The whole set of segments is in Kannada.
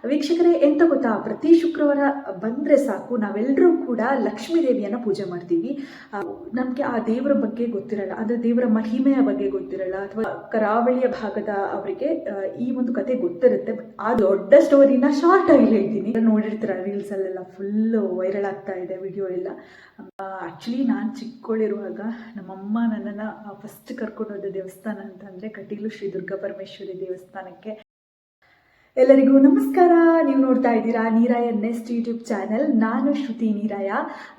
ವೀಕ್ಷಕರೇ, ಎಂತ ಗೊತ್ತಾ, ಪ್ರತಿ ಶುಕ್ರವಾರ ಬಂದರೆ ಸಾಕು ನಾವೆಲ್ಲರೂ ಕೂಡ ಲಕ್ಷ್ಮೀ ದೇವಿಯನ್ನು ಪೂಜೆ ಮಾಡ್ತೀವಿ. ನಮಗೆ ಆ ದೇವರ ಬಗ್ಗೆ ಗೊತ್ತಿರಲ್ಲ, ಅಂದರೆ ದೇವರ ಮಹಿಮೆಯ ಬಗ್ಗೆ ಗೊತ್ತಿರಲ್ಲ, ಅಥವಾ ಕರಾವಳಿಯ ಭಾಗದ ಅವರಿಗೆ ಈ ಒಂದು ಕತೆ ಗೊತ್ತಿರುತ್ತೆ. ಆ ದೊಡ್ಡ ಸ್ಟೋರಿನ ಶಾರ್ಟ್ ಆಗಿ ಹೇಳ್ತೀನಿ. ನೋಡಿರ್ತೀರ ರೀಲ್ಸ್ ಅಲ್ಲೆಲ್ಲ ಫುಲ್ ವೈರಲ್ ಆಗ್ತಾ ಇದೆ ವಿಡಿಯೋ ಎಲ್ಲ. ಆ್ಯಕ್ಚುಲಿ ನಾನು ಚಿಕ್ಕವಳಿರುವಾಗ ನಮ್ಮಮ್ಮ ನನ್ನನ್ನು ಫಸ್ಟ್ ಕರ್ಕೊಂಡು ಹೋದ ದೇವಸ್ಥಾನ ಅಂತಂದರೆ ಕಟೀಲು ಶ್ರೀ ದುರ್ಗಾ ಪರಮೇಶ್ವರಿ ದೇವಸ್ಥಾನಕ್ಕೆ. ಎಲ್ಲರಿಗೂ ನಮಸ್ಕಾರ. ನೀವು ನೋಡ್ತಾ ಇದ್ದೀರಾ ನೀರಾಯ ನೆಸ್ಟ್ ಯೂಟ್ಯೂಬ್ ಚಾನೆಲ್. ನಾನು ಶ್ರುತಿ ನೀರಾಯ.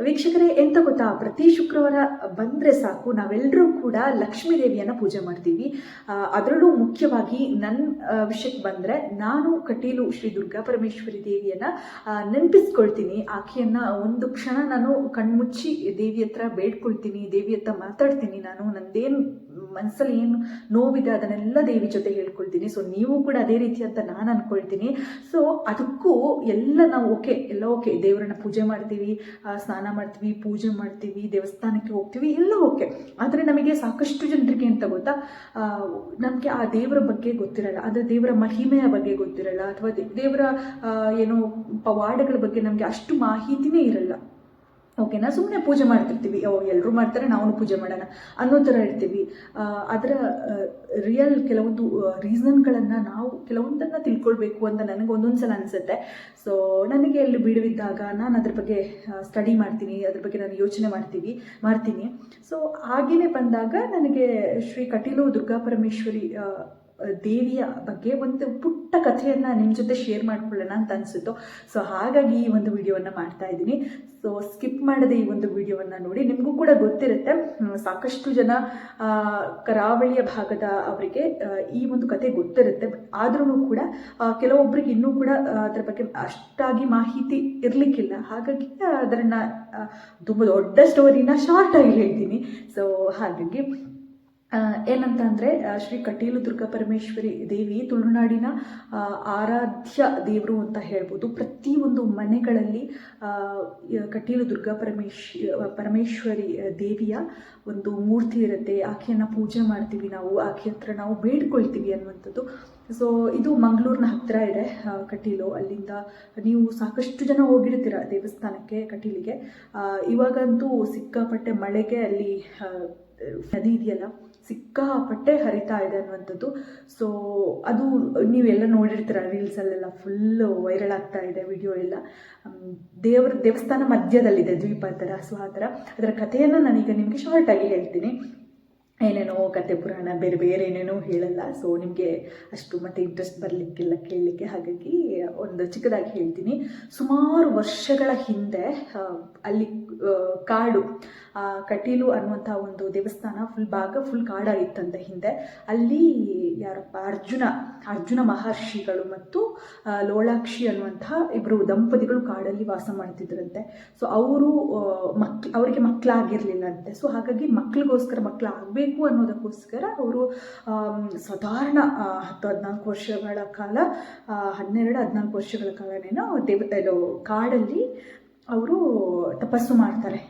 ವೀಕ್ಷಕರೇ, ಎಂತ ಗೊತ್ತಾ, ಪ್ರತಿ ಶುಕ್ರವಾರ ಬಂದರೆ ಸಾಕು ನಾವೆಲ್ಲರೂ ಕೂಡ ಲಕ್ಷ್ಮೀ ದೇವಿಯನ್ನು ಪೂಜೆ ಮಾಡ್ತೀವಿ. ಅದರಲ್ಲೂ ಮುಖ್ಯವಾಗಿ ನನ್ನ ವಿಷಯಕ್ಕೆ ಬಂದರೆ ನಾನು ಕಟೀಲು ಶ್ರೀ ದುರ್ಗಾ ಪರಮೇಶ್ವರಿ ದೇವಿಯನ್ನು ನೆನಪಿಸ್ಕೊಳ್ತೀನಿ. ಆಕೆಯನ್ನು ಒಂದು ಕ್ಷಣ ನಾನು ಕಣ್ಮುಚ್ಚಿ ದೇವಿ ಹತ್ರ ಬೇಡ್ಕೊಳ್ತೀನಿ, ದೇವಿ ಹತ್ರ ಮಾತಾಡ್ತೀನಿ. ನಾನು ನಂದೇನು ಮನಸ್ಸಲ್ಲಿ ಏನು ನೋವಿದೆ ಅದನ್ನೆಲ್ಲ ದೇವಿ ಜೊತೆ ಹೇಳ್ಕೊಳ್ತೀನಿ. ಸೊ ನೀವು ಕೂಡ ಅದೇ ರೀತಿ ಅಂತ ನಾನು ಅನ್ಕೊಳ್ತೀನಿ. ಸೊ ಅದಕ್ಕೂ ಎಲ್ಲ ನಾವು ಎಲ್ಲ ಓಕೆ, ದೇವರನ್ನ ಪೂಜೆ ಮಾಡ್ತೀವಿ, ಸ್ನಾನ ಮಾಡ್ತೀವಿ, ಪೂಜೆ ಮಾಡ್ತೀವಿ, ದೇವಸ್ಥಾನಕ್ಕೆ ಹೋಗ್ತೀವಿ, ಎಲ್ಲ ಓಕೆ. ಆದರೆ ನಮಗೆ ಸಾಕಷ್ಟು ಜನರಿಗೆ ಅಂತ ಗೊತ್ತಾ, ನಮಗೆ ಆ ದೇವರ ಬಗ್ಗೆ ಗೊತ್ತಿರಲ್ಲ, ಅಂದರೆ ದೇವರ ಮಹಿಮೆಯ ಬಗ್ಗೆ ಗೊತ್ತಿರಲ್ಲ, ಅಥವಾ ದೇವರ ಏನು ಪವಾಡಗಳ ಬಗ್ಗೆ ನಮಗೆ ಅಷ್ಟು ಮಾಹಿತಿನೇ ಇರಲ್ಲ. ಓಕೆನಾ, ಸುಮ್ಮನೆ ಪೂಜೆ ಮಾಡ್ತಿರ್ತೀವಿ, ಎಲ್ಲರೂ ಮಾಡ್ತಾರೆ ನಾವು ಪೂಜೆ ಮಾಡೋಣ ಅನ್ನೋ ಥರ ಇರ್ತೀವಿ. ಅದರ ರಿಯಲ್ ಕೆಲವೊಂದು ರೀಸನ್ಗಳನ್ನು ನಾವು ಕೆಲವೊಂದನ್ನು ತಿಳ್ಕೊಳ್ಬೇಕು ಅಂತ ನನಗೆ ಒಂದೊಂದು ಸಲ ಅನಿಸುತ್ತೆ. ಸೊ ನನಗೆ ಎಲ್ಲಿ ಬಿಡುವಿದ್ದಾಗ ನಾನು ಅದ್ರ ಬಗ್ಗೆ ಸ್ಟಡಿ ಮಾಡ್ತೀನಿ, ಅದ್ರ ಬಗ್ಗೆ ನಾನು ಯೋಚನೆ ಮಾಡ್ತೀನಿ. ಸೊ ಹಾಗೆಯೇ ಬಂದಾಗ ನನಗೆ ಶ್ರೀ ಕಟೀಲು ದುರ್ಗಾ ಪರಮೇಶ್ವರಿ ದೇವಿಯ ಬಗ್ಗೆ ಒಂದು ಪುಟ್ಟ ಕಥೆಯನ್ನು ನಿಮ್ಮ ಜೊತೆ ಶೇರ್ ಮಾಡ್ಕೊಳ್ಳೋಣ ಅಂತ ಅನಿಸುತ್ತೋ. ಸೊ ಹಾಗಾಗಿ ಈ ಒಂದು ವಿಡಿಯೋವನ್ನು ಮಾಡ್ತಾ ಇದ್ದೀನಿ. ಸೊ ಸ್ಕಿಪ್ ಮಾಡದೆ ಈ ಒಂದು ವಿಡಿಯೋವನ್ನು ನೋಡಿ. ನಿಮಗೂ ಕೂಡ ಗೊತ್ತಿರುತ್ತೆ, ಸಾಕಷ್ಟು ಜನ ಕರಾವಳಿಯ ಭಾಗದ ಅವರಿಗೆ ಈ ಒಂದು ಕತೆ ಗೊತ್ತಿರುತ್ತೆ. ಆದ್ರೂ ಕೂಡ ಕೆಲವೊಬ್ಬರಿಗೆ ಇನ್ನೂ ಕೂಡ ಅದರ ಬಗ್ಗೆ ಅಷ್ಟಾಗಿ ಮಾಹಿತಿ ಇರಲಿಕ್ಕಿಲ್ಲ. ಹಾಗಾಗಿ ಅದನ್ನು ತುಂಬ ದೊಡ್ಡ ಸ್ಟೋರಿನ ಶಾರ್ಟ್ ಆಗಿ ಹೇಳ್ತೀನಿ. ಸೊ ಹಾಗಾಗಿ ಏನಂತ ಅಂದರೆ, ಶ್ರೀ ಕಟೀಲು ದುರ್ಗಾ ಪರಮೇಶ್ವರಿ ದೇವಿ ತುಳುನಾಡಿನ ಆರಾಧ್ಯ ದೇವರು ಅಂತ ಹೇಳ್ಬೋದು. ಪ್ರತಿಯೊಂದು ಮನೆಗಳಲ್ಲಿ ಕಟೀಲು ದುರ್ಗಾ ಪರಮೇಶ್ವರಿ ದೇವಿಯ ಒಂದು ಮೂರ್ತಿ ಇರುತ್ತೆ. ಆಕೆಯನ್ನು ಪೂಜೆ ಮಾಡ್ತೀವಿ ನಾವು, ಆಕೆ ಹತ್ರ ನಾವು ಬೇಡ್ಕೊಳ್ತೀವಿ ಅನ್ನುವಂಥದ್ದು. ಸೊ ಇದು ಮಂಗಳೂರಿನ ಹತ್ತಿರ ಇದೆ ಕಟೀಲು. ಅಲ್ಲಿಂದ ನೀವು ಸಾಕಷ್ಟು ಜನ ಹೋಗಿರ್ತೀರ ದೇವಸ್ಥಾನಕ್ಕೆ ಕಟೀಲಿಗೆ. ಇವಾಗಂತೂ ಸಿಕ್ಕಾಪಟ್ಟೆ ಮಳೆಗೆ ಅಲ್ಲಿ ನದಿ ಇದೆಯಲ್ಲ, ಸಿಕ್ಕಾಪಟ್ಟೆ ಹರಿತಾ ಇದೆ ಅನ್ನುವಂಥದ್ದು. ಸೊ ಅದು ನೀವೆಲ್ಲ ನೋಡಿರ್ತೀರ ರೀಲ್ಸಲ್ಲೆಲ್ಲ ಫುಲ್ ವೈರಲ್ ಆಗ್ತಾ ಇದೆ ವಿಡಿಯೋ ಎಲ್ಲ. ದೇವಸ್ಥಾನ ಮಧ್ಯದಲ್ಲಿದೆ, ದ್ವೀಪ ಥರ. ಸೊ ಆ ಥರ ಅದರ ಕಥೆಯನ್ನು ನಾನೀಗ ನಿಮಗೆ ಶಾರ್ಟಾಗಿ ಹೇಳ್ತೀನಿ. ಏನೇನೋ ಕತೆ ಪುರಾಣ ಬೇರೆ ಬೇರೆ ಏನೇನೋ ಹೇಳಲ್ಲ. ಸೊ ನಿಮಗೆ ಅಷ್ಟು ಮತ್ತೆ ಇಂಟ್ರೆಸ್ಟ್ ಬರಲಿಕ್ಕಿಲ್ಲ ಕೇಳಲಿಕ್ಕೆ. ಹಾಗಾಗಿ ಒಂದು ಚಿಕ್ಕದಾಗಿ ಹೇಳ್ತೀನಿ. ಸುಮಾರು ವರ್ಷಗಳ ಹಿಂದೆ ಅಲ್ಲಿ ಕಾಡು, ಕಟೀಲು ಅನ್ನುವಂಥ ಒಂದು ದೇವಸ್ಥಾನ ಫುಲ್ ಕಾಡಾಗಿತ್ತಂತೆ ಹಿಂದೆ. ಅಲ್ಲಿ ಯಾರಪ್ಪ, ಅರ್ಜುನ ಮಹರ್ಷಿಗಳು ಮತ್ತು ಲೋಳಾಕ್ಷಿ ಅನ್ನುವಂತಹ ಇಬ್ಬರು ದಂಪತಿಗಳು ಕಾಡಲ್ಲಿ ವಾಸ ಮಾಡ್ತಿದ್ರಂತೆ. ಸೊ ಅವರಿಗೆ ಮಕ್ಕಳಾಗಿರ್ಲಿಲ್ಲಂತೆ. ಸೊ ಹಾಗಾಗಿ ಮಕ್ಕಳಾಗಬೇಕು ಅನ್ನೋದಕ್ಕೋಸ್ಕರ ಅವರು ಸಾಧಾರಣ 10-14 ವರ್ಷಗಳ ಕಾಲ 12-14 ವರ್ಷಗಳ ಕಾಲನೇನೋ ಕಾಡಲ್ಲಿ ಅವರು ತಪಸ್ಸು ಮಾಡ್ತಾರೆ.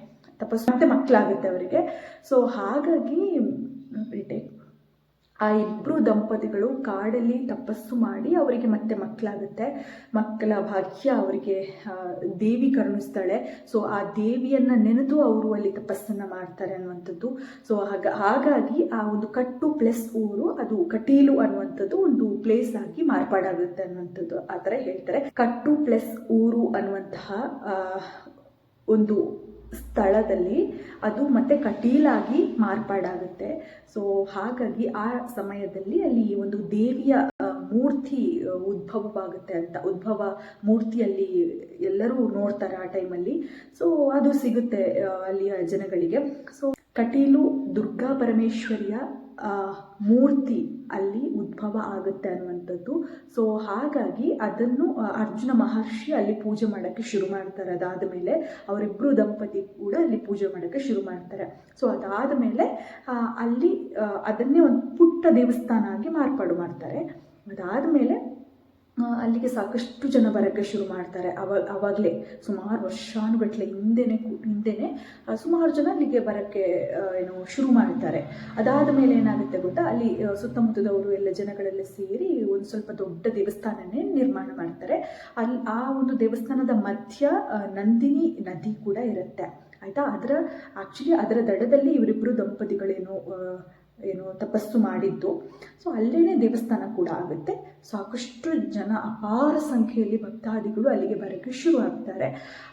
ಮತ್ತೆ ಮಕ್ಕಳಾಗುತ್ತೆ ಅವರಿಗೆ. ಸೊ ಹಾಗಾಗಿ ಆ ಇಬ್ಬರು ದಂಪತಿಗಳು ಕಾಡಲ್ಲಿ ತಪಸ್ಸು ಮಾಡಿ ಅವರಿಗೆ ಮತ್ತೆ ಮಕ್ಕಳಾಗುತ್ತೆ. ಮಕ್ಕಳ ಭಾಗ್ಯ ಅವರಿಗೆ ದೇವಿ ಕರುಣಿಸ್ತಾಳೆ. ಸೊ ಆ ದೇವಿಯನ್ನು ನೆನೆದು ಅವರು ಅಲ್ಲಿ ತಪಸ್ಸನ್ನು ಮಾಡ್ತಾರೆ ಅನ್ನುವಂಥದ್ದು. ಸೊ ಹಾಗಾಗಿ ಆ ಒಂದು ಕಟ್ಟು ಪ್ಲಸ್ ಊರು, ಅದು ಕಟೀಲು ಅನ್ನುವಂಥದ್ದು ಒಂದು ಪ್ಲೇಸ್ ಆಗಿ ಮಾರ್ಪಾಡಾಗುತ್ತೆ ಅನ್ನುವಂಥದ್ದು. ಆ ಥರ ಹೇಳ್ತಾರೆ. ಕಟ್ಟು ಪ್ಲಸ್ ಊರು ಅನ್ನುವಂತಹ ಒಂದು ಸ್ಥಳದಲ್ಲಿ ಅದು ಮತ್ತೆ ಕಟೀಲಾಗಿ ಮಾರ್ಪಾಡಾಗುತ್ತೆ. ಸೊ ಹಾಗಾಗಿ ಆ ಸಮಯದಲ್ಲಿ ಅಲ್ಲಿ ಒಂದು ದೇವಿಯ ಮೂರ್ತಿ ಉದ್ಭವವಾಗುತ್ತೆ ಅಂತ, ಉದ್ಭವ ಮೂರ್ತಿಯಲ್ಲಿ ಎಲ್ಲರೂ ನೋಡ್ತಾರೆ ಆ ಟೈಮಲ್ಲಿ. ಸೊ ಅದು ಸಿಗುತ್ತೆ ಅಲ್ಲಿಯ ಜನಗಳಿಗೆ. ಸೊ ಕಟೀಲು ದುರ್ಗಾ ಪರಮೇಶ್ವರಿಯ ಮೂರ್ತಿ ಅಲ್ಲಿ ಉದ್ಭವ ಆಗುತ್ತೆ ಅನ್ನುವಂಥದ್ದು. ಸೊ ಹಾಗಾಗಿ ಅದನ್ನು ಅರ್ಜುನ ಮಹರ್ಷಿ ಅಲ್ಲಿ ಪೂಜೆ ಮಾಡೋಕ್ಕೆ ಶುರು ಮಾಡ್ತಾರೆ. ಅದಾದ ಮೇಲೆ ಅವರಿಬ್ಬರು ದಂಪತಿ ಕೂಡ ಅಲ್ಲಿ ಪೂಜೆ ಮಾಡೋಕ್ಕೆ ಶುರು ಮಾಡ್ತಾರೆ. ಸೊ ಅದಾದ ಮೇಲೆ ಅಲ್ಲಿ ಅದನ್ನೇ ಒಂದು ಪುಟ್ಟ ದೇವಸ್ಥಾನ ಆಗಿ ಮಾರ್ಪಾಡು ಮಾಡ್ತಾರೆ. ಅದಾದ ಮೇಲೆ ಅಲ್ಲಿಗೆ ಸಾಕಷ್ಟು ಜನ ಬರೋಕ್ಕೆ ಶುರು ಮಾಡ್ತಾರೆ. ಆವಾಗಲೇ ಸುಮಾರು ವರ್ಷಾನುಗಟ್ಟಲೆ ಹಿಂದೆನೇ ಸುಮಾರು ಜನ ಅಲ್ಲಿಗೆ ಬರೋಕ್ಕೆ ಶುರು ಮಾಡ್ತಾರೆ. ಅದಾದ ಮೇಲೆ ಏನಾಗುತ್ತೆ ಗೊತ್ತಾ, ಅಲ್ಲಿ ಸುತ್ತಮುತ್ತದವರು ಎಲ್ಲ ಜನಗಳೆಲ್ಲ ಸೇರಿ ಒಂದು ಸ್ವಲ್ಪ ದೊಡ್ಡ ದೇವಸ್ಥಾನನೇ ನಿರ್ಮಾಣ ಮಾಡ್ತಾರೆ. ಆ ಒಂದು ದೇವಸ್ಥಾನದ ಮಧ್ಯ ನಂದಿನಿ ನದಿ ಕೂಡ ಇರುತ್ತೆ ಆಯಿತಾ. ಅದರ ದಡದಲ್ಲಿ ಇವರಿಬ್ಬರು ದಂಪತಿಗಳೇನು ತಪಸ್ಸು ಮಾಡಿದ್ದು. ಸೊ ಅಲ್ಲೇ ದೇವಸ್ಥಾನ ಕೂಡ ಆಗುತ್ತೆ. ಸಾಕಷ್ಟು ಜನ ಅಪಾರ ಸಂಖ್ಯೆಯಲ್ಲಿ ಭಕ್ತಾದಿಗಳು ಅಲ್ಲಿಗೆ ಬರೋಕ್ಕೆ ಶುರು ಆಗ್ತಾರೆ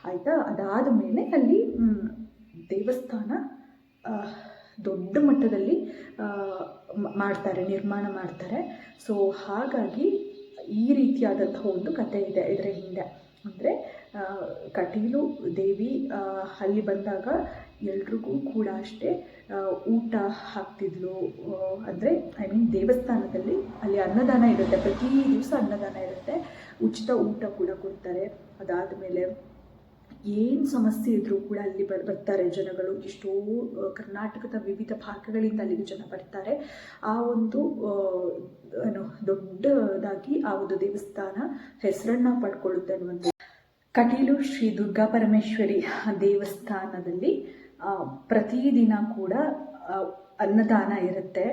ಆಯಿತಾ. ಅದಾದ ಮೇಲೆ ಅಲ್ಲಿ ದೇವಸ್ಥಾನ ದೊಡ್ಡ ಮಟ್ಟದಲ್ಲಿ ನಿರ್ಮಾಣ ಮಾಡ್ತಾರೆ. ಸೊ ಹಾಗಾಗಿ ಈ ರೀತಿಯಾದಂತಹ ಒಂದು ಕಥೆ ಇದೆ ಇದರ ಹಿಂದೆ. ಅಂದರೆ ಕಟೀಲು ದೇವಿ ಅಲ್ಲಿ ಬಂದಾಗ ಎಲ್ರಿಗೂ ಕೂಡ ಅಷ್ಟೇ ಊಟ ಹಾಕ್ತಿದ್ಲು. ಅಂದರೆ ದೇವಸ್ಥಾನದಲ್ಲಿ ಅಲ್ಲಿ ಅನ್ನದಾನ ಇರುತ್ತೆ, ಪ್ರತಿ ದಿವಸ ಅನ್ನದಾನ ಇರುತ್ತೆ, ಉಚಿತ ಊಟ ಕೂಡ ಕೊಡ್ತಾರೆ. ಅದಾದ ಮೇಲೆ ಏನು ಸಮಸ್ಯೆ ಇದ್ದರೂ ಕೂಡ ಅಲ್ಲಿ ಬರ್ತಾರೆ ಜನಗಳು. ಎಷ್ಟೋ ಕರ್ನಾಟಕದ ವಿವಿಧ ಭಾಗಗಳಿಂದ ಅಲ್ಲಿಗೆ ಜನ ಬರ್ತಾರೆ. ಆ ಒಂದು ದೊಡ್ಡದಾಗಿ ಆ ಒಂದು ದೇವಸ್ಥಾನ ಹೆಸರನ್ನು ಪಡ್ಕೊಳ್ಳುತ್ತೆ ಅನ್ನುವಂಥ ಕಟೀಲು ಶ್ರೀ ದುರ್ಗಾ ಪರಮೇಶ್ವರಿ ದೇವಸ್ಥಾನದಲ್ಲಿ ಪ್ರತಿದಿನ ಕೂಡ ಅನ್ನದಾನ ಇರುತ್ತೆ.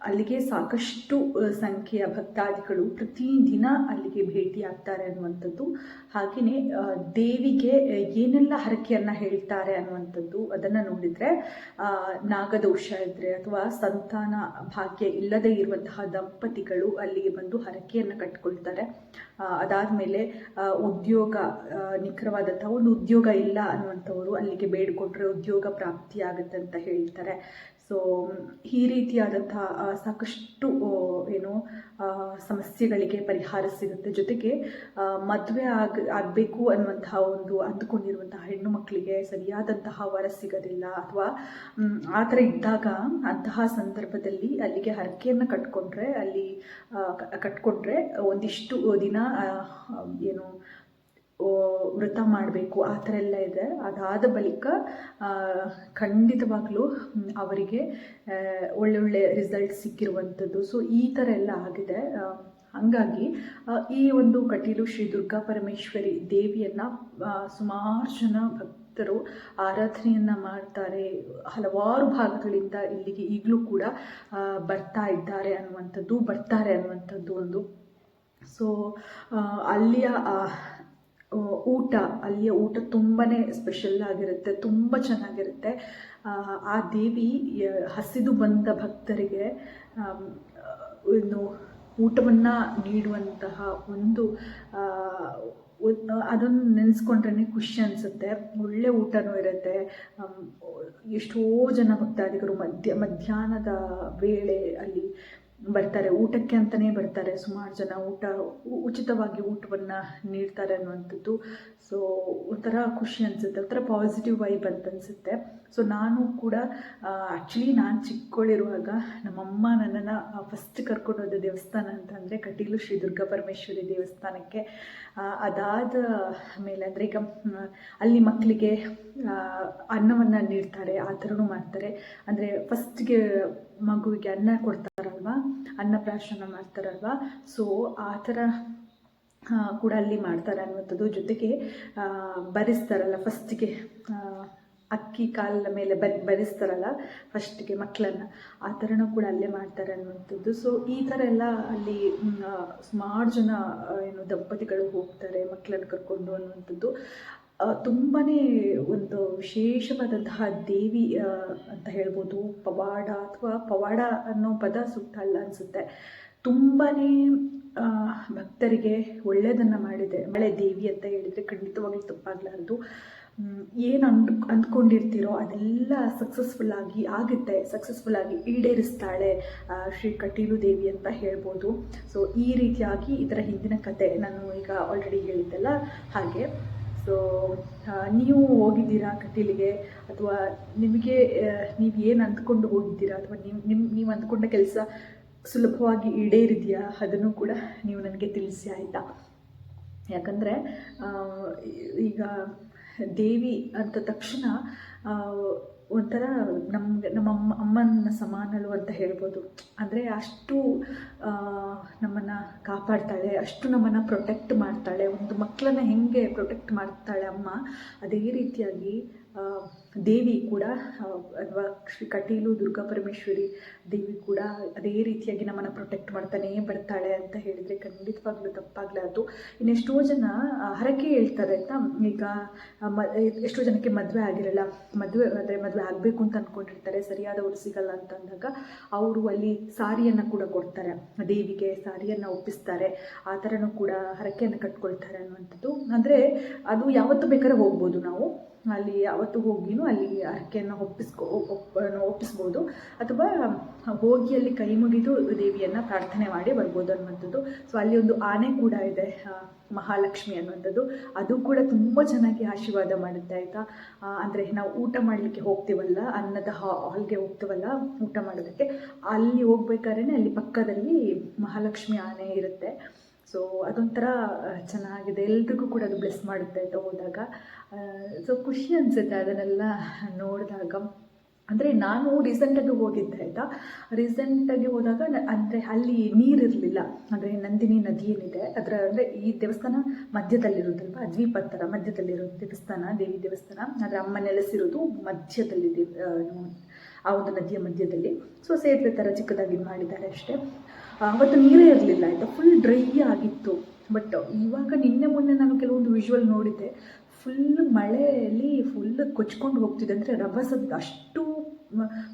ಅಲ್ಲಿಗೆ ಸಾಕಷ್ಟು ಸಂಖ್ಯೆಯ ಭಕ್ತಾದಿಗಳು ಪ್ರತಿದಿನ ಅಲ್ಲಿಗೆ ಭೇಟಿಯಾಗ್ತಾರೆ ಅನ್ನುವಂಥದ್ದು. ಹಾಗೆಯೇ ದೇವಿಗೆ ಏನೆಲ್ಲ ಹರಕೆಯನ್ನು ಹೇಳ್ತಾರೆ ಅನ್ನುವಂಥದ್ದು ಅದನ್ನು ನೋಡಿದರೆ, ನಾಗದೋಷ ಇದ್ದರೆ ಅಥವಾ ಸಂತಾನ ಭಾಗ್ಯ ಇಲ್ಲದೇ ಇರುವಂತಹ ದಂಪತಿಗಳು ಅಲ್ಲಿಗೆ ಬಂದು ಹರಕೆಯನ್ನು ಕಟ್ಕೊಳ್ತಾರೆ. ಅದಾದಮೇಲೆ ನಿಖರವಾದಂತಹ ಒಂದು ಉದ್ಯೋಗ ಇಲ್ಲ ಅನ್ನುವಂಥವರು ಅಲ್ಲಿಗೆ ಬೇಡಿಕೊಂಡ್ರೆ ಉದ್ಯೋಗ ಪ್ರಾಪ್ತಿಯಾಗುತ್ತೆ ಅಂತ ಹೇಳ್ತಾರೆ. ಸೊ ಈ ರೀತಿಯಾದಂತಹ ಸಾಕಷ್ಟು ಸಮಸ್ಯೆಗಳಿಗೆ ಪರಿಹಾರ ಸಿಗುತ್ತೆ. ಜೊತೆಗೆ ಮದುವೆ ಆಗಬೇಕು ಅನ್ನುವಂತಹ ಒಂದು ಅಂದುಕೊಂಡಿರುವಂತಹ ಹೆಣ್ಣು ಮಕ್ಕಳಿಗೆ ಸರಿಯಾದಂತಹ ವರ ಸಿಗೋದಿಲ್ಲ ಅಥವಾ ಆ ಥರ ಇದ್ದಾಗ ಅಂತಹ ಸಂದರ್ಭದಲ್ಲಿ ಅಲ್ಲಿಗೆ ಹರಕೆಯನ್ನು ಕಟ್ಕೊಂಡ್ರೆ ಒಂದಿಷ್ಟು ದಿನ ವ್ರತ ಮಾಡಬೇಕು, ಆ ಥರ ಎಲ್ಲ ಇದೆ. ಅದಾದ ಬಳಿಕ ಖಂಡಿತವಾಗ್ಲೂ ಅವರಿಗೆ ಒಳ್ಳೊಳ್ಳೆ ರಿಸಲ್ಟ್ ಸಿಕ್ಕಿರುವಂಥದ್ದು. ಸೊ ಈ ಥರ ಎಲ್ಲ ಆಗಿದೆ. ಹಾಗಾಗಿ ಈ ಒಂದು ಕಟೀಲು ಶ್ರೀ ದುರ್ಗಾ ಪರಮೇಶ್ವರಿ ದೇವಿಯನ್ನು ಸುಮಾರು ಜನ ಭಕ್ತರು ಆರಾಧನೆಯನ್ನು ಮಾಡ್ತಾರೆ. ಹಲವಾರು ಭಾಗಗಳಿಂದ ಇಲ್ಲಿಗೆ ಈಗಲೂ ಕೂಡ ಬರ್ತಾರೆ ಅನ್ನುವಂಥದ್ದು ಒಂದು. ಸೊ ಅಲ್ಲಿಯ ಊಟ ತುಂಬಾ ಸ್ಪೆಷಲ್ ಆಗಿರುತ್ತೆ, ತುಂಬ ಚೆನ್ನಾಗಿರುತ್ತೆ. ಆ ದೇವಿ ಹಸಿದು ಬಂದ ಭಕ್ತರಿಗೆ ಊಟವನ್ನು ನೀಡುವಂತಹ ಅದನ್ನು ನೆನೆಸ್ಕೊಂಡ್ರೆ ಖುಷಿ ಅನಿಸುತ್ತೆ. ಒಳ್ಳೆ ಊಟನೂ ಇರುತ್ತೆ. ಎಷ್ಟೋ ಜನ ಭಕ್ತಾದಿಗಳು ಮಧ್ಯಾಹ್ನದ ವೇಳೆ ಅಲ್ಲಿ ಬರ್ತಾರೆ, ಊಟಕ್ಕೆ ಅಂತಲೇ ಬರ್ತಾರೆ. ಸುಮಾರು ಜನ ಉಚಿತವಾಗಿ ಊಟವನ್ನು ನೀಡ್ತಾರೆ ಅನ್ನುವಂಥದ್ದು. ಸೊ ಒಂಥರ ಖುಷಿ ಅನಿಸುತ್ತೆ, ಒಂಥರ ಪಾಸಿಟಿವ್ ವೈಬ್ ಅಂತ ಅನಿಸುತ್ತೆ. ಸೊ ನಾನು ಕೂಡ ಆ್ಯಕ್ಚುಲಿ ನಾನು ಚಿಕ್ಕವಳಿರುವಾಗ ನಮ್ಮಮ್ಮ ನನ್ನನ್ನು ಫಸ್ಟ್ ಕರ್ಕೊಂಡೋದ ದೇವಸ್ಥಾನ ಅಂತಂದರೆ ಕಟೀಲು ಶ್ರೀ ದುರ್ಗಾ ಪರಮೇಶ್ವರಿ ದೇವಸ್ಥಾನಕ್ಕೆ. ಅದಾದ ಮೇಲೆ ಅಂದರೆ ಈಗ ಅಲ್ಲಿ ಮಕ್ಕಳಿಗೆ ಅನ್ನವನ್ನು ನೀಡ್ತಾರೆ, ಆ ಥರನೂ ಮಾಡ್ತಾರೆ. ಅಂದರೆ ಫಸ್ಟ್ಗೆ ಮಗುವಿಗೆ ಅನ್ನ ಕೊಡ್ತಾರಲ್ವ, ಅನ್ನಪ್ರಾಶನ ಮಾಡ್ತಾರಲ್ವ, ಸೊ ಆ ಥರ ಕೂಡ ಅಲ್ಲಿ ಮಾಡ್ತಾರೆ ಅನ್ನುವಂಥದ್ದು. ಜೊತೆಗೆ ಬರೆಸ್ತಾರಲ್ಲ ಫಸ್ಟಿಗೆ, ಅಕ್ಕಿ ಕಾಲ ಮೇಲೆ ಬರೆಸ್ತಾರಲ್ಲ ಫಸ್ಟಿಗೆ ಮಕ್ಕಳನ್ನು, ಆ ಥರನೂ ಕೂಡ ಅಲ್ಲೇ ಮಾಡ್ತಾರೆ ಅನ್ನುವಂಥದ್ದು. ಸೊ ಈ ಥರ ಎಲ್ಲ ಅಲ್ಲಿ ಸುಮಾರು ಜನ ದಂಪತಿಗಳು ಹೋಗ್ತಾರೆ ಮಕ್ಕಳನ್ನು ಕರ್ಕೊಂಡು ಅನ್ನುವಂಥದ್ದು. ತುಂಬಾ ಒಂದು ವಿಶೇಷವಾದಂತಹ ದೇವಿ ಅಂತ ಹೇಳ್ಬೋದು. ಪವಾಡ ಅನ್ನೋ ಪದ ಸೂಕ್ತ ಅಲ್ಲ ಅನಿಸುತ್ತೆ. ತುಂಬಾ ಭಕ್ತರಿಗೆ ಒಳ್ಳೆಯದನ್ನು ಮಾಡಿದೆ. ಮಳೆ ದೇವಿ ಅಂತ ಹೇಳಿದರೆ ಖಂಡಿತವಾಗ್ಲೂ ತಪ್ಪಾಗಲಾರ್ದು. ಏನು ಅಂದ್ಕೊಂಡಿರ್ತೀರೋ ಅದೆಲ್ಲ ಸಕ್ಸಸ್ಫುಲ್ಲಾಗಿ ಈಡೇರಿಸ್ತಾಳೆ ಶ್ರೀ ಕಟೀಲು ದೇವಿ ಅಂತ ಹೇಳ್ಬೋದು. ಸೊ ಈ ರೀತಿಯಾಗಿ ಇದರ ಹಿಂದಿನ ಕತೆ ನಾನು ಈಗ ಆಲ್ರೆಡಿ ಹೇಳಿದ್ದೆಲ್ಲ ಹಾಗೆ. ಸೊ ನೀವು ಹೋಗಿದ್ದೀರಾ ಕಟೀಲಿಗೆ, ಅಥವಾ ನಿಮಗೆ ನೀವು ಏನು ಅಂದ್ಕೊಂಡು ಹೋಗಿದ್ದೀರಾ, ಅಥವಾ ನೀವು ಅಂದ್ಕೊಂಡ ಕೆಲಸ ಸುಲಭವಾಗಿ ಈಡೇರಿದೆಯಾ, ಅದನ್ನು ಕೂಡ ನೀವು ನನಗೆ ತಿಳಿಸಿ ಆಯಿತಾ. ಯಾಕಂದರೆ ಈಗ ದೇವಿ ಅಂತ ತಕ್ಷಣ ಒಂಥರ ನಮ್ಮ ಅಮ್ಮನ ಸಮಾನಳು ಅಂತ ಹೇಳ್ಬೋದು. ಅಂದರೆ ಅಷ್ಟು ನಮ್ಮನ್ನು ಕಾಪಾಡ್ತಾಳೆ, ಅಷ್ಟು ನಮ್ಮನ್ನು ಪ್ರೊಟೆಕ್ಟ್ ಮಾಡ್ತಾಳೆ. ಒಂದು ಮಕ್ಕಳನ್ನ ಹೆಂಗೆ ಪ್ರೊಟೆಕ್ಟ್ ಮಾಡ್ತಾಳೆ ಅಮ್ಮ, ಅದೇ ರೀತಿಯಾಗಿ ದೇವಿ ಕೂಡ ಅಥವಾ ಶ್ರೀ ಕಟೀಲು ದುರ್ಗಾ ಪರಮೇಶ್ವರಿ ದೇವಿ ಕೂಡ ಅದೇ ರೀತಿಯಾಗಿ ನಮ್ಮನ್ನು ಪ್ರೊಟೆಕ್ಟ್ ಮಾಡ್ತಾನೇ ಬರ್ತಾಳೆ ಅಂತ ಹೇಳಿದರೆ ಖಂಡಿತವಾಗ್ಲೂ ತಪ್ಪಾಗಲಾರ್ದು. ಇನ್ನೆಷ್ಟೋ ಜನ ಹರಕೆ ಹೇಳ್ತಾರೆ ಆಯಿತಾ. ಈಗ ಎಷ್ಟೋ ಜನಕ್ಕೆ ಮದುವೆ ಆಗಿರಲ್ಲ, ಮದುವೆ ಆಗಬೇಕು ಅಂತ ಅಂದ್ಕೊಂಡಿರ್ತಾರೆ, ಸರಿಯಾದವರು ಸಿಗಲ್ಲ ಅಂತ ಅಂದಾಗ ಅವರು ಅಲ್ಲಿ ಸಾರಿಯನ್ನು ಕೂಡ ಕೊಡ್ತಾರೆ, ದೇವಿಗೆ ಸಾರಿಯನ್ನು ಒಪ್ಪಿಸ್ತಾರೆ. ಆ ಥರನೂ ಕೂಡ ಹರಕೆಯನ್ನು ಕಟ್ಕೊಳ್ತಾರೆ ಅನ್ನುವಂಥದ್ದು. ಅಂದರೆ ಅದು ಯಾವತ್ತೂ ಬೇಕಾದ್ರೆ ಹೋಗ್ಬೋದು, ನಾವು ಅಲ್ಲಿ ಯಾವತ್ತು ಹೋಗಿನೂ ಅಲ್ಲಿ ಹರಕೆಯನ್ನು ಒಪ್ಪಿಸ್ಬೋದು, ಅಥವಾ ಹೋಗಿ ಅಲ್ಲಿ ಕೈ ಮುಗಿದು ದೇವಿಯನ್ನು ಪ್ರಾರ್ಥನೆ ಮಾಡಿ ಬರ್ಬೋದು ಅನ್ನುವಂಥದ್ದು. ಸೊ ಅಲ್ಲಿ ಒಂದು ಆನೆ ಕೂಡ ಇದೆ, ಮಹಾಲಕ್ಷ್ಮಿ ಅನ್ನುವಂಥದ್ದು. ಅದು ಕೂಡ ತುಂಬ ಚೆನ್ನಾಗಿ ಆಶೀರ್ವಾದ ಮಾಡುತ್ತೆ ಆಯಿತಾ. ಅಂದರೆ ನಾವು ಊಟ ಮಾಡಲಿಕ್ಕೆ ಹೋಗ್ತೀವಲ್ಲ, ಅನ್ನದ ಹಾಲ್ಗೆ ಹೋಗ್ತೀವಲ್ಲ ಊಟ ಮಾಡೋದಕ್ಕೆ, ಅಲ್ಲಿ ಹೋಗ್ಬೇಕಾದ್ರೆ ಅಲ್ಲಿ ಪಕ್ಕದಲ್ಲಿ ಮಹಾಲಕ್ಷ್ಮಿ ಆನೆ ಇರುತ್ತೆ. ಸೊ ಅದೊಂಥರ ಚೆನ್ನಾಗಿದೆ, ಎಲ್ರಿಗೂ ಕೂಡ ಅದು ಬ್ಲೆಸ್ ಮಾಡುತ್ತೆ ಅಂತ ಹೋದಾಗ. ಸೊ ಖುಷಿ ಅನಿಸುತ್ತೆ ಅದನ್ನೆಲ್ಲ ನೋಡಿದಾಗ. ಅಂದರೆ ನಾನು ರೀಸೆಂಟಾಗಿ ಹೋಗಿದ್ದೆ ಆಯಿತಾ. ರೀಸೆಂಟಾಗಿ ಹೋದಾಗ ಅಂದರೆ ಅಲ್ಲಿ ನೀರಿರಲಿಲ್ಲ. ಅಂದರೆ ನಂದಿನಿ ನದಿ ಏನಿದೆ ಅದರ ಅಂದರೆ ಈ ದೇವಸ್ಥಾನ ಮಧ್ಯದಲ್ಲಿರೋದಲ್ವ, ದ್ವೀಪ ಥರ ಮಧ್ಯದಲ್ಲಿರೋ ದೇವಸ್ಥಾನ, ದೇವಿ ದೇವಸ್ಥಾನ. ಆದರೆ ಅಮ್ಮ ನೆಲೆಸಿರೋದು ಮಧ್ಯದಲ್ಲಿ, ಆ ಒಂದು ನದಿಯ ಮಧ್ಯದಲ್ಲಿ. ಸೊ ಸೇತುವೆ ಥರ ಚಿಕ್ಕದಾಗಿ ಮಾಡಿದ್ದಾರೆ ಅಷ್ಟೇ. ಅವತ್ತು ನೀರೇ ಇರಲಿಲ್ಲ ಆಯಿತಾ, ಫುಲ್ ಡ್ರೈ ಆಗಿತ್ತು. ಬಟ್ ಇವಾಗ ನಿನ್ನೆ ಮೊನ್ನೆ ನಾನು ಕೆಲವೊಂದು ವಿಜುವಲ್ ನೋಡಿದ್ದೆ, ಫುಲ್ ಮಳೆಯಲ್ಲಿ ಫುಲ್ ಕೊಚ್ಕೊಂಡು ಹೋಗ್ತಿದೆ. ಅಂದರೆ ರಭಸದ ಅಷ್ಟು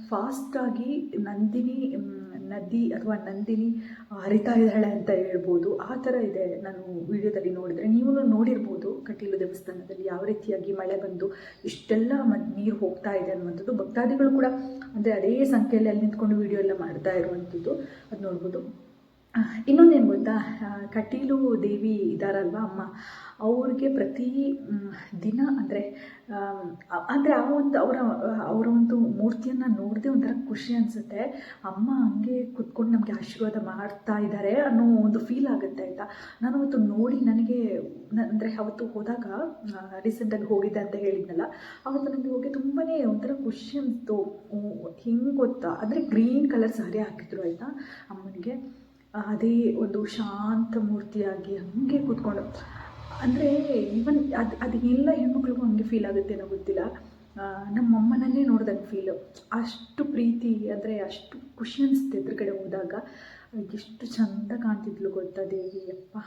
ಫಾಸ್ಟಾಗಿ ನಂದಿನಿ ನದಿ ಅಥವಾ ನಂದಿನಿ ಹರಿತಾ ಇದ್ದಾಳೆ ಅಂತ ಹೇಳ್ಬೋದು. ಆ ಥರ ಇದೆ. ನಾನು ವಿಡಿಯೋದಲ್ಲಿ ನೋಡಿದರೆ ನೀವು ನೋಡಿರ್ಬೋದು, ಕಟೀಲು ದೇವಸ್ಥಾನದಲ್ಲಿ ಯಾವ ರೀತಿಯಾಗಿ ಮಳೆ ಬಂದು ಇಷ್ಟೆಲ್ಲ ನೀರು ಹೋಗ್ತಾ ಇದೆ ಅನ್ನುವಂಥದ್ದು. ಭಕ್ತಾದಿಗಳು ಕೂಡ ಅಂದರೆ ಅದೇ ಸಂಖ್ಯೆಯಲ್ಲಿ ಅಲ್ಲಿ ನಿಂತ್ಕೊಂಡು ವಿಡಿಯೋ ಎಲ್ಲ ಮಾಡ್ತಾ ಇರುವಂಥದ್ದು ಅದು ನೋಡ್ಬೋದು. ಇನ್ನೊಂದೇನು ಗೊತ್ತಾ, ಕಟೀಲು ದೇವಿ ಇದ್ದಾರಲ್ವ ಅಮ್ಮ, ಅವ್ರಿಗೆ ಪ್ರತಿ ದಿನ ಅಂದರೆ ಅವರ ಒಂದು ಮೂರ್ತಿಯನ್ನು ನೋಡದೆ ಒಂಥರ ಖುಷಿ ಅನಿಸುತ್ತೆ. ಅಮ್ಮ ಹಂಗೆ ಕುತ್ಕೊಂಡು ನಮಗೆ ಆಶೀರ್ವಾದ ಮಾಡ್ತಾ ಇದ್ದಾರೆ ಅನ್ನೋ ಒಂದು ಫೀಲ್ ಆಗುತ್ತೆ ಆಯಿತಾ. ನಾನು ಅವತ್ತು ನೋಡಿ ನನಗೆ ಅಂದರೆ ಅವತ್ತು ಹೋದಾಗ ರೀಸೆಂಟಾಗಿ ಹೋಗಿದ್ದೆ ಅಂತ ಹೇಳಿದ್ನಲ್ಲ, ಅವತ್ತು ನನಗೆ ಹೋಗಿ ತುಂಬಾ ಒಂಥರ ಖುಷಿ ಅನಿಸ್ತು. ಹಿಂಗೆ ಗೊತ್ತಾ, ಅಂದರೆ ಗ್ರೀನ್ ಕಲರ್ ಸಾರಿ ಹಾಕಿದ್ರು ಆಯಿತಾ ಅಮ್ಮನಿಗೆ. ಅದೇ ಒಂದು ಶಾಂತ ಮೂರ್ತಿಯಾಗಿ ಹಾಗೆ ಕೂತ್ಕೊಂಡು, ಅಂದರೆ ಈವನ್ ಅದು ಎಲ್ಲ ಹೆಣ್ಮಕ್ಳಿಗೂ ಹಂಗೆ ಫೀಲ್ ಆಗುತ್ತೆ ಅನ್ನೋ ಗೊತ್ತಿಲ್ಲ. ನಮ್ಮಮ್ಮನನ್ನೇ ನೋಡ್ದಂಗೆ ಫೀಲು, ಅಷ್ಟು ಪ್ರೀತಿ, ಅಂದರೆ ಅಷ್ಟು ಖುಷಿ ಅನಿಸುತ್ತೆ ಎದುರುಗಡೆ ಹೋದಾಗ. ಎಷ್ಟು ಚೆಂದ ಕಾಣ್ತಿದ್ಲು ಗೊತ್ತಾ ದೇವಿ, ಅಪ್ಪ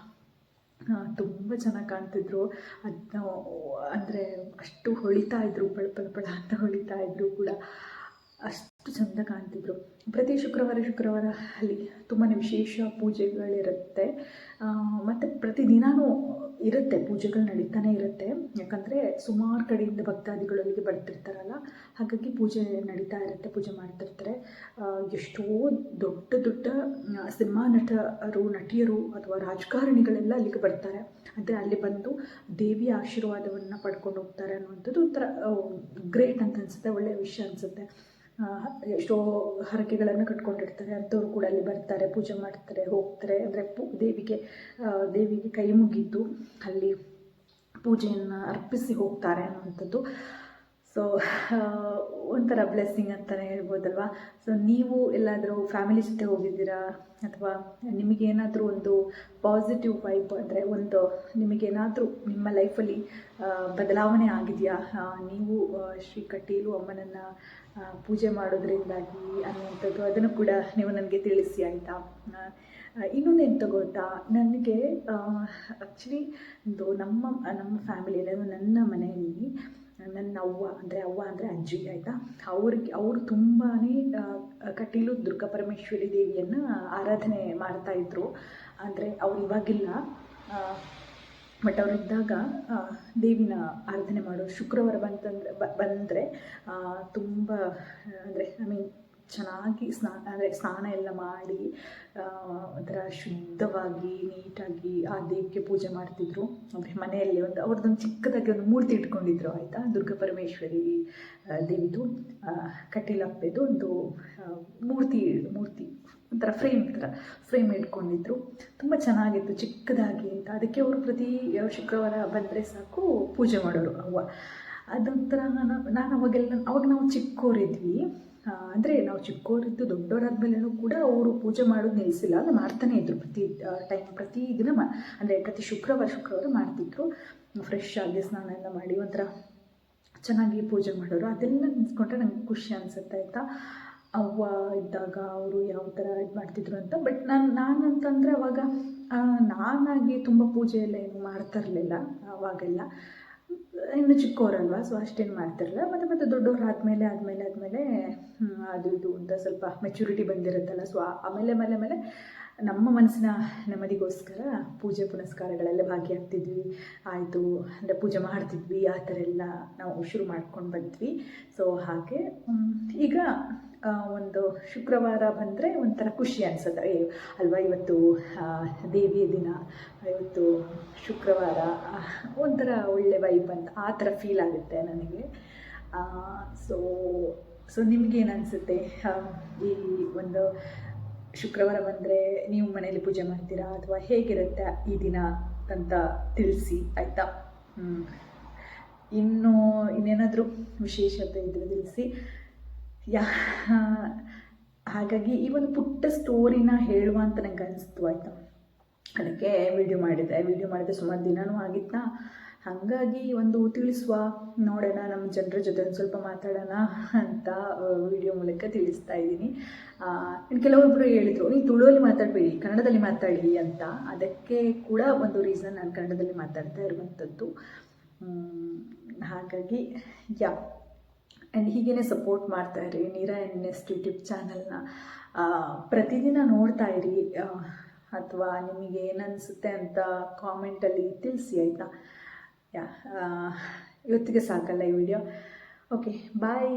ತುಂಬ ಚೆನ್ನಾಗಿ ಕಾಣ್ತಿದ್ರು. ಅದನ್ನ ಅಂದರೆ ಅಷ್ಟು ಹೊಳಿತಾ ಇದ್ರು, ಪಳ ಅಂತ ಹೊಳಿತಾ ಇದ್ರು ಕೂಡ, ಅಷ್ಟು ಚೆಂದ ಕಾಣ್ತಿದ್ರು. ಪ್ರತಿ ಶುಕ್ರವಾರ ಅಲ್ಲಿ ತುಂಬಾ ವಿಶೇಷ ಪೂಜೆಗಳಿರುತ್ತೆ. ಮತ್ತು ಪ್ರತಿದಿನವೂ ಇರುತ್ತೆ, ಪೂಜೆಗಳು ನಡೀತಾನೆ ಇರುತ್ತೆ. ಯಾಕಂದರೆ ಸುಮಾರು ಕಡೆಯಿಂದ ಭಕ್ತಾದಿಗಳು ಅಲ್ಲಿಗೆ ಬರ್ತಿರ್ತಾರಲ್ಲ, ಹಾಗಾಗಿ ಪೂಜೆ ನಡೀತಾ ಇರುತ್ತೆ, ಪೂಜೆ ಮಾಡ್ತಿರ್ತಾರೆ. ಎಷ್ಟೋ ದೊಡ್ಡ ದೊಡ್ಡ ಸಿನಿಮಾ ನಟಿಯರು ಅಥವಾ ರಾಜಕಾರಣಿಗಳೆಲ್ಲ ಅಲ್ಲಿಗೆ ಬರ್ತಾರೆ. ಅಂದರೆ ಅಲ್ಲಿ ಬಂದು ದೇವಿಯ ಆಶೀರ್ವಾದವನ್ನು ಪಡ್ಕೊಂಡು ಹೋಗ್ತಾರೆ ಅನ್ನುವಂಥದ್ದು ಒಂಥರ ಗ್ರೇಟ್ ಅಂತ ಅನಿಸುತ್ತೆ, ಒಳ್ಳೆಯ ವಿಷಯ ಅನಿಸುತ್ತೆ. ಎಷ್ಟೋ ಹರಕೆಗಳನ್ನು ಕಟ್ಕೊಂಡಿರ್ತಾರೆ ಅಂಥವ್ರು ಕೂಡ ಅಲ್ಲಿ ಬರ್ತಾರೆ, ಪೂಜೆ ಮಾಡ್ತಾರೆ, ಹೋಗ್ತಾರೆ. ಅಂದರೆ ದೇವಿಗೆ ಕೈ ಮುಗಿದು ಅಲ್ಲಿ ಪೂಜೆಯನ್ನು ಅರ್ಪಿಸಿ ಹೋಗ್ತಾರೆ ಅನ್ನುವಂಥದ್ದು. ಸೊ ಒಂಥರ ಬ್ಲೆಸ್ಸಿಂಗ್ ಅಂತಲೇ ಹೇಳ್ಬೋದಲ್ವ. ಸೊ ನೀವು ಎಲ್ಲಾದರೂ ಫ್ಯಾಮಿಲಿ ಜೊತೆ ಹೋಗಿದ್ದೀರಾ, ಅಥವಾ ನಿಮಗೇನಾದರೂ ಒಂದು ಪಾಸಿಟಿವ್ ವೈಬ್, ಅಂದರೆ ಒಂದು ನಿಮಗೇನಾದರೂ ನಿಮ್ಮ ಲೈಫಲ್ಲಿ ಬದಲಾವಣೆ ಆಗಿದೆಯಾ, ನೀವು ಶ್ರೀ ಕಟೀಲು ಅಮ್ಮನನ್ನು ಪೂಜೆ ಮಾಡೋದ್ರಿಂದಾಗಿ ಅನ್ನುವಂಥದ್ದು, ಅದನ್ನು ಕೂಡ ನೀವು ನನಗೆ ತಿಳಿಸಿ ಆಯಿತಾ. ಇನ್ನೊಂದೇನು ಗೊತ್ತಾ, ನನಗೆ ಆ್ಯಕ್ಚುಲಿ ನಮ್ಮ ಫ್ಯಾಮಿಲಿಯಲ್ಲಿ, ನನ್ನ ಮನೆಯಲ್ಲಿ ನನ್ನ ಅವ್ವ ಅಂದರೆ ಅಜ್ಜಿ ಆಯಿತಾ, ಅವರು ತುಂಬಾ ಕಟೀಲು ದುರ್ಗಾ ಪರಮೇಶ್ವರಿ ದೇವಿಯನ್ನು ಆರಾಧನೆ ಮಾಡ್ತಾಯಿದ್ರು. ಅಂದರೆ ಅವ್ರು ಇವಾಗಿಲ್ಲ, ಬಟ್ ಅವರಿದ್ದಾಗ ದೇವಿನ ಆರಾಧನೆ ಮಾಡೋರು. ಶುಕ್ರವಾರ ಬಂದರೆ ತುಂಬ ಅಂದರೆ ಚೆನ್ನಾಗಿ ಸ್ನಾನ ಎಲ್ಲ ಮಾಡಿ ಒಂಥರ ಶುದ್ಧವಾಗಿ ನೀಟಾಗಿ ಆ ದೇವಿಗೆ ಪೂಜೆ ಮಾಡ್ತಿದ್ರು. ಅಂದರೆ ಮನೆಯಲ್ಲಿ ಅವ್ರದ್ದೊಂದು ಚಿಕ್ಕದಾಗಿ ಒಂದು ಮೂರ್ತಿ ಇಟ್ಕೊಂಡಿದ್ರು ಆಯಿತಾ, ದುರ್ಗಾ ಪರಮೇಶ್ವರಿ ದೇವಿದು, ಕಟೀಲಪ್ಪದು ಒಂದು ಮೂರ್ತಿ ಒಂಥರ ಫ್ರೇಮ್ ಇಟ್ಕೊಂಡಿದ್ರು. ತುಂಬ ಚೆನ್ನಾಗಿತ್ತು, ಚಿಕ್ಕದಾಗಿ ಅಂತ. ಅದಕ್ಕೆ ಅವರು ಪ್ರತಿ ಶುಕ್ರವಾರ ಬಂದರೆ ಸಾಕು ಪೂಜೆ ಮಾಡೋರು ಅವ್ವ. ಅದೊಂಥರ ನಾನು ಅವಾಗ ನಾವು ಚಿಕ್ಕವರಿದ್ವಿ. ಅಂದರೆ ನಾವು ಚಿಕ್ಕವರಿದ್ದು ದೊಡ್ಡವರಾದ್ಮೇಲೂ ಕೂಡ ಅವರು ಪೂಜೆ ಮಾಡೋದು ನಿಲ್ಲಿಸಿಲ್ಲ, ಅದು ಮಾಡ್ತಾನೇ ಇದ್ದರು ಪ್ರತಿದಿನ ಅಂದರೆ ಪ್ರತಿ ಶುಕ್ರವಾರ ಮಾಡ್ತಿದ್ರು. ಫ್ರೆಶ್ ಆಗಿ ಸ್ನಾನ ಎಲ್ಲ ಮಾಡಿ ಒಂಥರ ಚೆನ್ನಾಗಿ ಪೂಜೆ ಮಾಡೋರು. ಅದೆಲ್ಲ ನೆನೆಸ್ಕೊಂಡ್ರೆ ನಂಗೆ ಖುಷಿ ಅನಿಸುತ್ತೆ ಆಯಿತಾ. ಅವ್ವ ಇದ್ದಾಗ ಅವರು ಯಾವ ಥರ ಇದು ಮಾಡ್ತಿದ್ರು ಅಂತ. ಬಟ್ ನಾನಂತಂದರೆ ಅವಾಗ ನಾನಾಗಿ ತುಂಬ ಪೂಜೆ ಎಲ್ಲ ಏನು ಮಾಡ್ತಾ ಇರಲಿಲ್ಲ ಅವಾಗೆಲ್ಲ, ಇನ್ನು ಚಿಕ್ಕವರಲ್ವ, ಸೊ ಅಷ್ಟೇನು ಮಾಡ್ತಿರಲಿಲ್ಲ. ಮತ್ತು ದೊಡ್ಡವ್ರು ಆದಮೇಲೆ ಅದು ಇದು ಅಂತ ಸ್ವಲ್ಪ ಮೆಚುರಿಟಿ ಬಂದಿರುತ್ತಲ್ಲ, ಸೊ ಆಮೇಲೆ ನಮ್ಮ ಮನಸ್ಸಿನ ನೆಮ್ಮದಿಗೋಸ್ಕರ ಪೂಜೆ ಪುನಸ್ಕಾರಗಳೆಲ್ಲ ಭಾಗಿಯಾಗ್ತಿದ್ವಿ. ಆಯಿತು ಅಂದರೆ ಪೂಜೆ ಮಾಡ್ತಿದ್ವಿ, ಆ ಥರ ಎಲ್ಲ ನಾವು ಶುರು ಮಾಡ್ಕೊಂಡು ಬಂದ್ವಿ. ಸೊ ಹಾಗೆ ಈಗ ಒಂದು ಶುಕ್ರವಾರ ಬಂದರೆ ಒಂಥರ ಖುಷಿ ಅನಿಸುತ್ತೆ, ಅಲ್ವಾ ಇವತ್ತು ದೇವಿಯ ದಿನ, ಇವತ್ತು ಶುಕ್ರವಾರ, ಒಂಥರ ಒಳ್ಳೆ ವೈಬ್ ಅಂತ ಆ ಥರ ಫೀಲ್ ಆಗುತ್ತೆ ನನಗೆ. ಸೊ ನಿಮಗೇನು ಅನಿಸುತ್ತೆ? ಈ ಒಂದು ಶುಕ್ರವಾರ ಬಂದರೆ ನೀವು ಮನೇಲಿ ಪೂಜೆ ಮಾಡ್ತೀರಾ ಅಥವಾ ಹೇಗಿರುತ್ತೆ ಈ ದಿನ ಅಂತ ತಿಳಿಸಿ ಆಯಿತಾ. ಇನ್ನೇನಾದರೂ ವಿಶೇಷತೆ ಇದ್ದರೆ ತಿಳಿಸಿ. ಹಾಗಾಗಿ ಈ ಒಂದು ಪುಟ್ಟ ಸ್ಟೋರಿನ ಹೇಳುವ ಅಂತ ನಂಗೆ ಅನಿಸ್ತು ಆಯಿತಾ. ಅದಕ್ಕೆ ವಿಡಿಯೋ ಮಾಡಿದೆ ಸುಮಾರು ದಿನವೂ ಆಗಿತ್ತಾ, ಹಾಗಾಗಿ ಒಂದು ತಿಳಿಸುವ, ನೋಡೋಣ ನಮ್ಮ ಜನರ ಜೊತೆ ಒಂದು ಸ್ವಲ್ಪ ಮಾತಾಡೋಣ ಅಂತ ವಿಡಿಯೋ ಮೂಲಕ ತಿಳಿಸ್ತಾ ಇದ್ದೀನಿ. ಇನ್ನು ಕೆಲವೊಬ್ಬರು ಹೇಳಿದರು, ನೀವು ತುಳುವಲ್ಲಿ ಮಾತಾಡಬೇಡಿ, ಕನ್ನಡದಲ್ಲಿ ಮಾತಾಡಿ ಅಂತ. ಅದಕ್ಕೆ ಕೂಡ ಒಂದು ರೀಸನ್, ನಾನು ಕನ್ನಡದಲ್ಲಿ ಮಾತಾಡ್ತಾ ಇರುವಂಥದ್ದು. ಹಾಗಾಗಿ ಆ್ಯಂಡ್ ಹೀಗೇ ಸಪೋರ್ಟ್ ಮಾಡ್ತಾಯಿರಿ ನೀರಾ ಎನ್ನೆಸ್ಟ್ ಯೂಟ್ಯೂಬ್ ಚಾನಲ್ನ. ಪ್ರತಿದಿನ ನೋಡ್ತಾ ಇರಿ, ಅಥವಾ ನಿಮಗೆ ಏನನ್ನಿಸುತ್ತೆ ಅಂತ ಕಾಮೆಂಟಲ್ಲಿ ತಿಳಿಸಿ ಆಯಿತಾ. ಇವತ್ತಿಗೆ ಸಾಕಲ್ಲ ಈ ವಿಡಿಯೋ. ಓಕೆ, ಬಾಯ್.